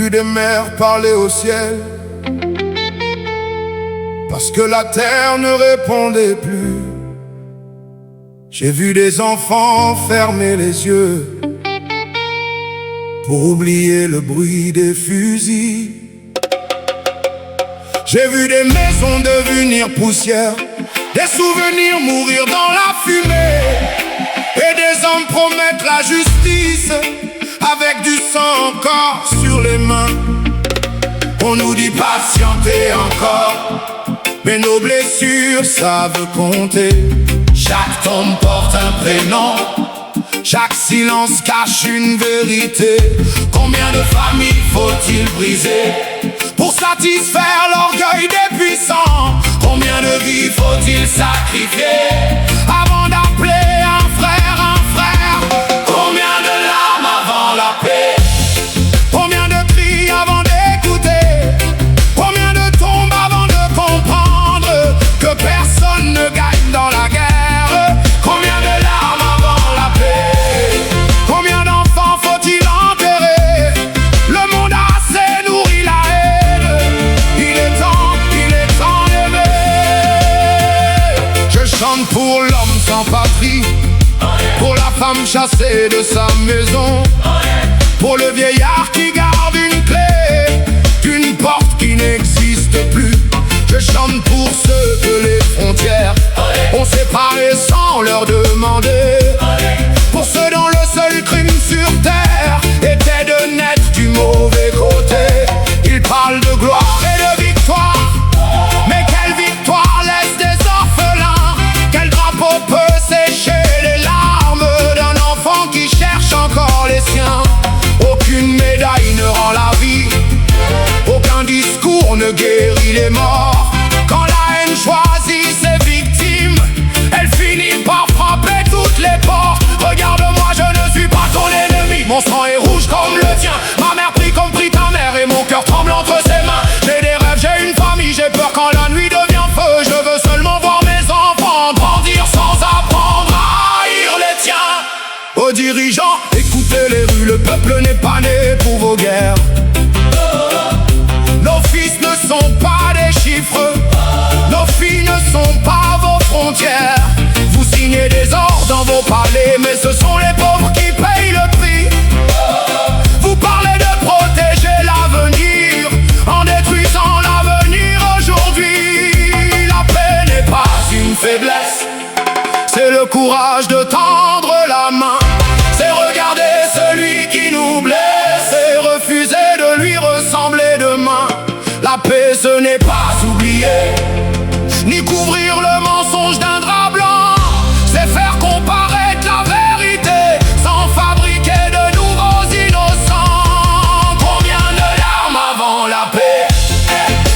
vu des mères parler au ciel, parce que la terre ne répondait plus. J'ai vu des enfants fermer les yeux pour oublier le bruit des fusils. J'ai vu des maisons devenir poussière, des souvenirs mourir dans la fumée, et des hommes promettre la justice avec du sang encore sur les mains. On nous dit patienter encore, mais nos blessures savent compter. Chaque tombe porte un prénom, chaque silence cache une vérité. Combien de familles faut-il briser pour satisfaire l'orgueil des puissants? Combien de vies faut-il sacrifier avant d'appeler un frère un frère? Combien de larmes avant la paix? Combien de cris avant d'écouter? Combien de tombes avant de comprendre que personne ne gagne dans la guerre? Combien de larmes avant la paix? Combien d'enfants faut-il enterrer? Le monde a assez nourri la haine. Il est temps d'aimer. Je chante pour l'homme sans patrie, pour la femme chassée de sa maison, pour le vieillard qui garde une clé d'une porte qui n'existe plus. Je chante pour ceux que les frontières ont séparés sans leur demander, pour ceux dont le seul crime sur terre était de naître du mauvais côté. Ils parlent de gloire et de victoire, mais quelle victoire laisse des orphelins? Quel drapeau peut sécher les larmes d'un enfant qui cherche encore les siens? Aucune médaille ne rend la vie, aucun discours ne guérit les morts. Quand la haine choisit ses victimes, elle finit par frapper toutes les portes. Regarde-moi, je ne suis pas ton ennemi, mon sang est rouge comme le tien. Ma mère prie comme prie ta mère et mon cœur tremble entre ses mains. J'ai des rêves, j'ai une famille, j'ai peur quand la nuit devient feu. Je veux seulement voir mes enfants grandir sans apprendre à haïr les tiens. Aux dirigeants, écoutez les rues, le peuple n'est pas né pour vos guerres. Nos fils ne sont pas des chiffres, nos filles ne sont pas vos frontières. Vous signez des ordres dans vos palais, mais ce sont les pauvres qui payent le prix. Vous parlez de protéger l'avenir en détruisant l'avenir aujourd'hui. La paix n'est pas une faiblesse, c'est le courage de tendre la main. C'est regarder celui qui nous blesse et refuser de lui ressembler demain. La paix, ce n'est pas oublier, ni couvrir le mensonge d'un drap blanc. C'est faire comparaître la vérité sans fabriquer de nouveaux innocents. Combien de larmes avant la paix?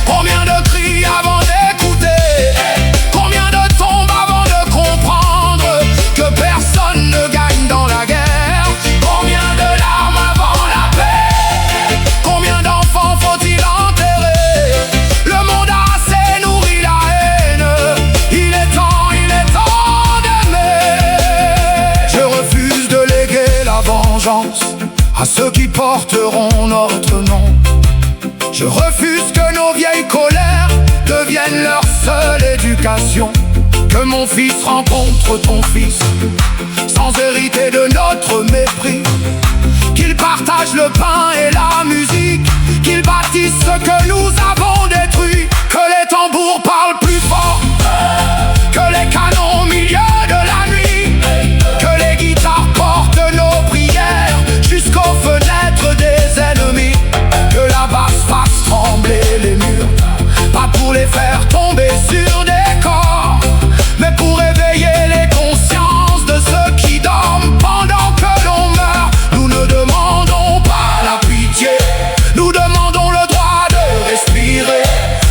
Combien de cris avant d'écouter? Combien de tombes avant de comprendre que personne ne gagne dans la guerre? Combien de larmes avant la paix? Combien d'enfants faut-il enterrer? Le monde a assez nourri la haine. Il est temps d'aimer. Je refuse de léguer la vengeance à ceux qui porteront notre nom. Je refuse que nos vieilles colères deviennent leur seule éducation. Que mon fils rencontre ton fils sans hériter de notre mépris. Qu'il partage le pain et la musique, qu'il bâtisse ce que nous avons détruit. Que les tambours parlent plus fort que les canons au milieu de la nuit. Que les guitares portent nos prières jusqu'aux fenêtres des ennemis. Que la basse fasse trembler les murs, pas pour les faire tomber sur des corps, mais pour éveiller les consciences de ceux qui dorment pendant que l'on meurt. Nous ne demandons pas la pitié, nous demandons le droit de respirer,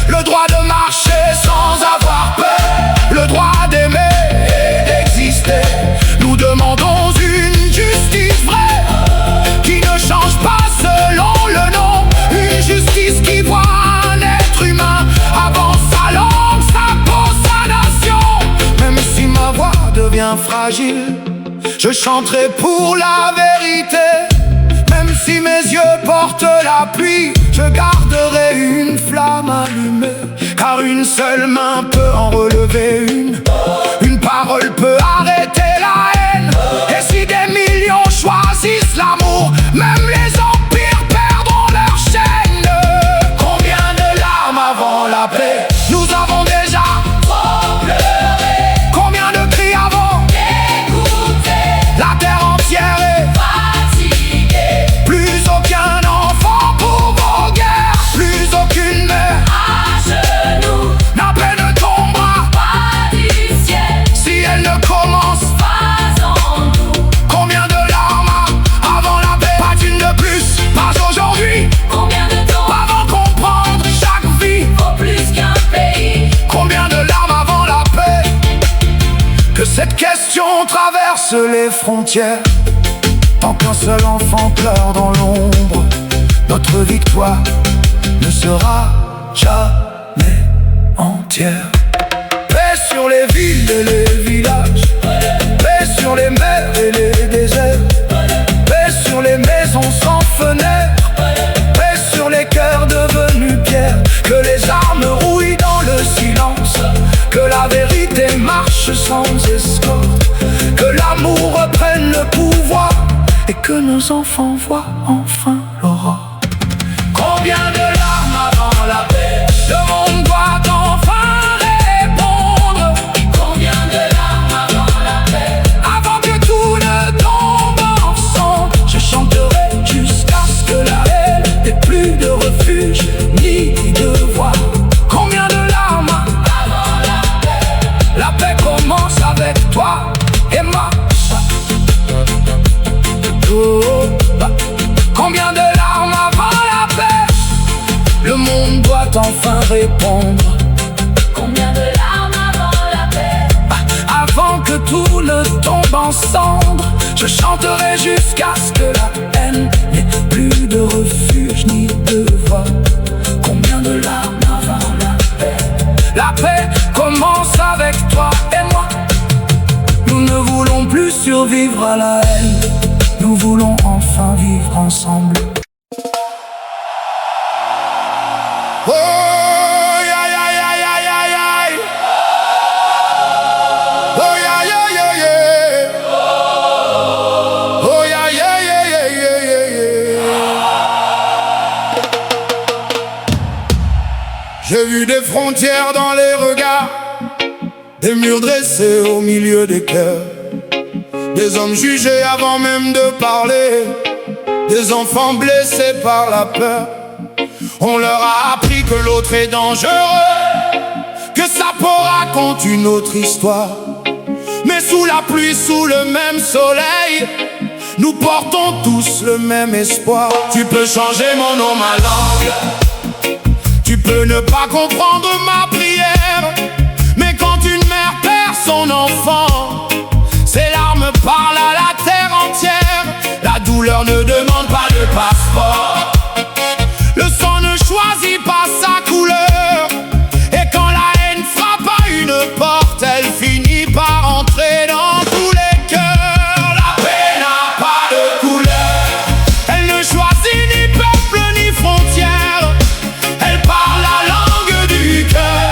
le droit de marcher sans avoir peur, le droit d'aimer et d'exister. Nous demandons une justice vraie qui ne change pas selon le nom. Une justice qui voit un être humain avant sa langue, sa peau, sa nation. Même si ma voix devient fragile, je chanterai pour la vérité. Même si si mes yeux portent la pluie, je garderai une flamme allumée, car une seule main peut en relever une. Une parole peut arrêter la haine. Et si des millions choisissent l'amour, même les empires perdront leur chaîne. Combien de larmes avant la paix nous avons déjà trop pleuré. Combien de cris avant d'écouter. La terre entière est fatiguée. Plus aucun enfant pour vos guerres. Plus aucune mère à genoux. La paix ne tombera pas du ciel si elle ne commence pas en nous. Combien de larmes avant la paix, pas d'une de plus, pas aujourd'hui. Combien de temps avant comprendre chaque vie vaut plus qu'un pays. Combien de larmes avant la paix, que cette question traverse les frontières. Tant qu'un seul enfant pleure dans l'ombre, notre victoire ne sera jamais entière. Paix sur les villes et les villages, paix sur les mers et les déserts, paix sur les maisons sans fenêtres, paix sur les cœurs devenus pierre. Que les armes rouillent dans le silence, que la vérité marche sans escorte, que l'amour reprenne le pouvoir et que nos enfants voient enfin l'aurore. Combien de larmes avant la paix, le monde doit enfin répondre. Combien de larmes avant la paix, avant que tout ne tombe ensemble. Je chanterai jusqu'à ce que la haine n'ait plus de refuge ni de voix. Combien de larmes avant la paix, la paix commence avec toi et moi. Combien de larmes avant la paix, le monde doit enfin répondre. Combien de larmes avant la paix, avant que tout ne tombe en cendres. Je chanterai jusqu'à ce que la haine n'ait plus de refuge ni de voix. Combien de larmes avant la paix, la paix commence avec toi et moi. Nous ne voulons plus survivre à la haine, nous voulons enfin vivre ensemble. Oh, aïe, aïe, aïe, aïe, aïe, aïe. Oh, aïe, aïe, aïe, aïe. Oh, aïe, aïe, aïe, aïe, aïe. J'ai vu des frontières dans les regards, des murs dressés au milieu des cœurs, des hommes jugés avant même de parler, des enfants blessés par la peur. On leur a appris que l'autre est dangereux, que sa peau raconte une autre histoire. Mais sous la pluie, sous le même soleil, nous portons tous le même espoir. Tu peux changer mon nom, ma langue, tu peux ne pas comprendre ma prière, mais quand une mère perd son enfant, ses larmes parlent à la terre entière. La douleur ne demande pas de passeport, le sang ne choisit pas sa couleur. Et quand la haine frappe à une porte, elle finit par entrer dans tous les cœurs. La paix n'a pas de couleur, elle ne choisit ni peuple ni frontière. Elle parle la langue du cœur,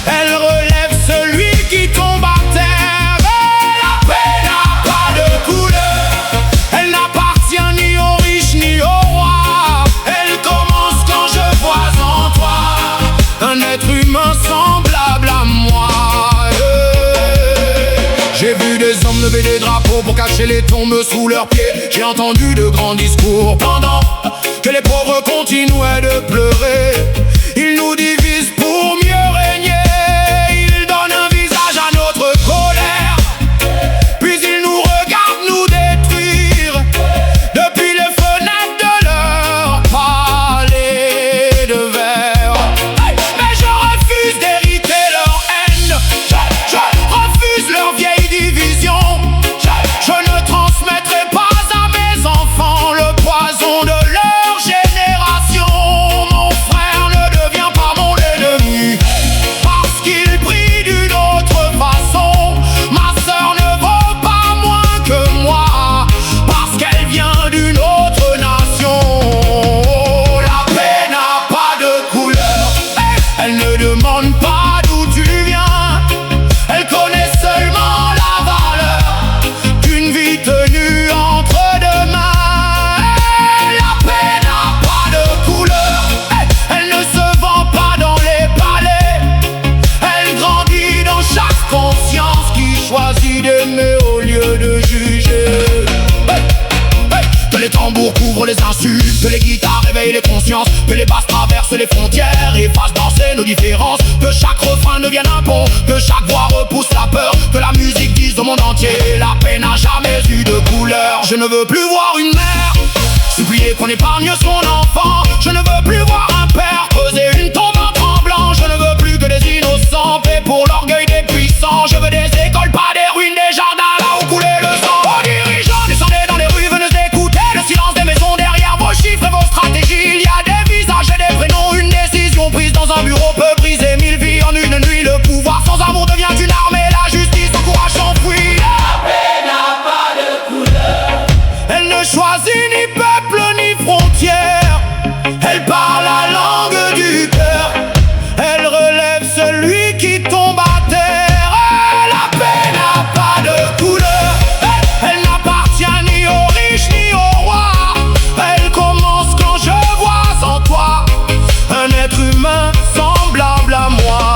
elle relève celui qui tombe à terre. Et la paix n'a pas de couleur, elle n'appartient ni aux riches ni aux rois. Elle commence quand je vois en toi un être humain semblable à moi. J'ai vu des hommes lever des drapeaux pour cacher les tombes sous leurs pieds. J'ai entendu de grands discours pendant que les pauvres continuaient de pleurer. Ils nous divisent pour mieux régner, ils donnent un visage à notre colère, puis ils nous regardent nous détruire depuis les fenêtres de leur palais de verre. Mais je refuse d'hériter leur haine, je refuse leur vieille division. Je ne transmettrai pas à mes enfants le poison de leur génération. Mon frère ne devient pas mon Elle ne demande pas d'où tu viens, elle connaît seulement la valeur d'une vie tenue entre deux mains. La paix n'a pas de couleur, elle ne se vend pas dans les palais. Elle grandit dans chaque conscience qui choisit d'aimer au lieu de juger. Que les tambours couvrent les insultes, que les guitares réveillent les consciences, que les basses traversent les frontières et fassent danser nos différences. Que chaque refrain devienne un pont, que chaque voix repousse la peur, que la musique dise au monde entier: la paix n'a jamais eu de couleur. Je ne veux plus voir une mère supplier qu'on épargne son enfant. Je ne veux plus voir un père creuser une tombe en tremblant. Je ne veux plus que des innocents paient pour l'orgueil des puissants. Je veux des écoles, pas des ruines, des jardins là où coulait le sang. Aux dirigeants, descendez dans les rues, venez écouter le silence des maisons derrière vos chiffres et vos stratégies. Il y a des visages et des prénoms, une décision prise dans un bureau peut briser 1000 vies en une nuit. Le pouvoir sans amour devient une arme et la justice au courage s'enfuit. La paix n'a pas de couleur, Elle ne choisit ni peuple ni frontière, elle parle la langue du cœur, elle relève celui qui tombe à terre. La paix n'a pas de couleur, elle n'appartient ni aux riches ni aux rois. Elle commence quand je vois en toi un être humain semblable à moi.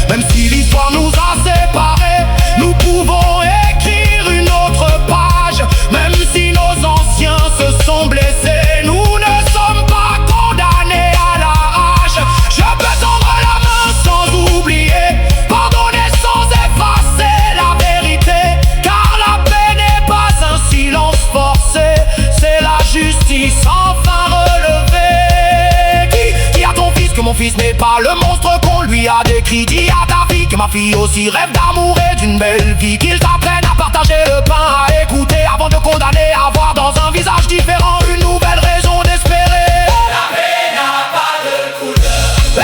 Même si l'histoire nous a séparés, nous pouvons écrire une autre page. Même si nos anciens se sont blessés, nous ne sommes pas condamnés à la rage. Je peux tendre la main sans oublier, pardonner sans effacer la vérité. Car la paix n'est pas un silence forcé, c'est la justice enfin relevée. Qui a ton fils que mon fils n'est pas le monstre qu'on lui a décrit? Dis à ta fille que ma fille aussi rêve d'amour et d'une belle vie. Qu'ils t'apprennent à partager le pain, à écouter avant de condamner, à voir dans un visage différent une nouvelle raison d'espérer. la paix n'a pas de couleur.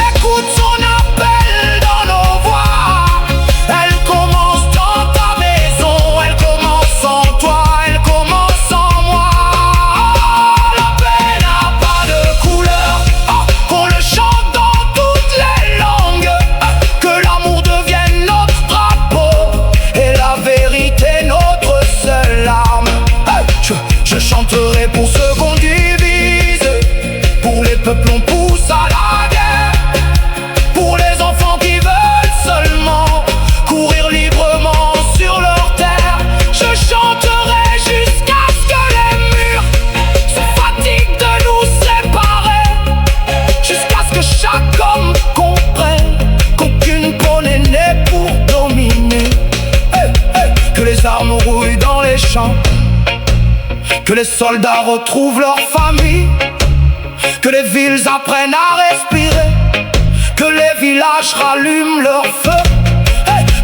Écoute son appel dans nos voix, elle commence dans ta maison, elle commence en toi, elle commence en moi. La paix n'a pas de couleur, qu'on le chante dans toutes les langues, que l'amour devienne notre drapeau et la vérité notre seule arme. Je chanterai pour ceux qu'on divise, pour les peuples on pousse à la guerre, pour les enfants qui veulent seulement courir librement sur leur terre. Je chanterai jusqu'à ce que les murs se fatiguent de nous séparer, jusqu'à ce que chaque homme comprenne qu'aucune peau n'est née pour dominer. Que les armes rouillent dans les champs, que les soldats retrouvent leur famille, que les villes apprennent à respirer, que les villages rallument leur feu,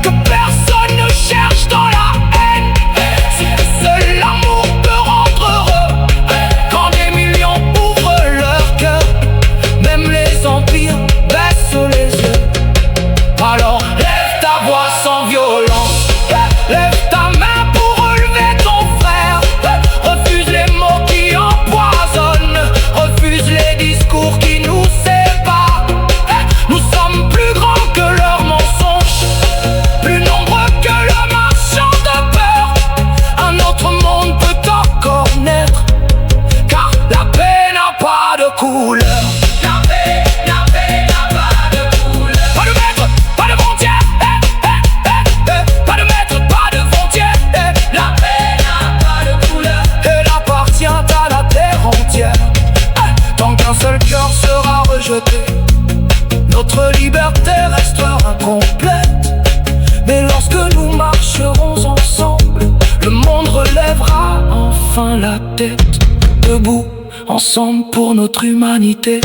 que personne ne cherche dans la haine, seul l'amour peut rendre heureux. Quand des millions ouvrent leur cœur, même les empires baissent les yeux. Alors lève ta voix sans violence, lève ta main pour relever ton frère. Refuse les mots qui empoisonnent, refuse les discours qui nous séparent. Nous sommes plus grands que leurs mensonges, plus nombreux que le marchand de peur. Un autre monde peut encore naître, car la paix n'a pas de couleur. La paix n'a pas de couleur. Pas de maître, pas de frontière, pas de maître, pas de frontière. La paix n'a pas de couleur. Elle appartient à la terre entière. Tant qu'un seul cœur sera rejeté, notre liberté restera incomplète. Mais lorsque nous marcherons ensemble, le monde relèvera enfin la tête. Debout, ensemble pour notre humanité.